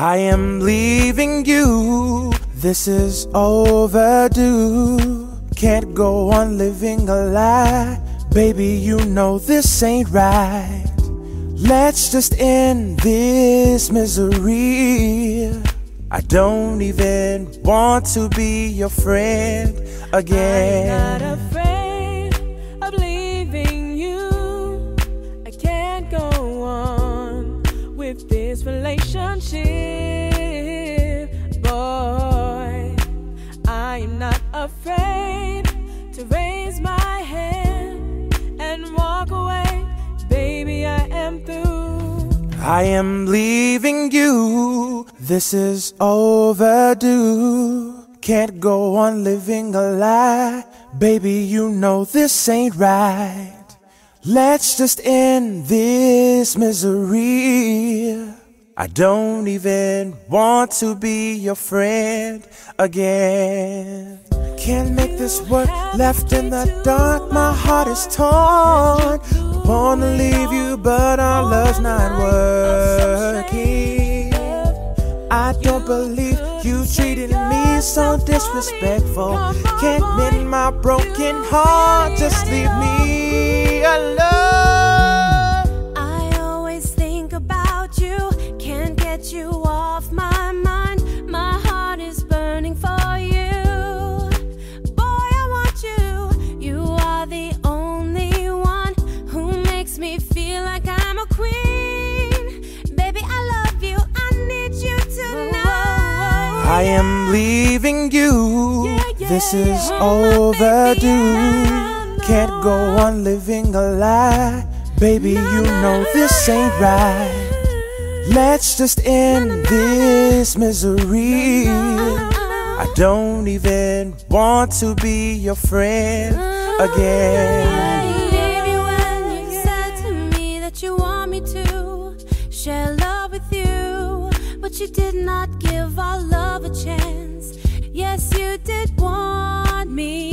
I am leaving you. This is overdue. Can't go on living a lie. Baby, you know this ain't right. Let's just end this misery. I don't even want to be your friend again. I'm not afraid of leaving you. I can't go on with this relationship. Boy, I am not afraid to raise my hand and walk away. Baby, I am through. I am leaving you. This is overdue. Can't go on living a lie. Baby, you know this ain't right. Let's just end this misery. I don't even want to be your friend again. Can't make this work, left in the dark, my heart is torn. I wanna leave you, but our love's not working. I don't believe you treated me so disrespectful. Can't mend my broken heart, just leave me alone. I always think about you, can't get you off my mind. My heart is burning for you. Boy, I want you. You are the only one who makes me feel like I'm a queen. Baby, I love you, I need you tonight. I am leaving you. This is overdue. Can't go on living a lie. Baby, you know this ain't right. Let's just end this misery. I don't even want to be your friend again. I believe you when you said to me that you want me to share love with you, but you did not give our love a chance. Yes, you did want me.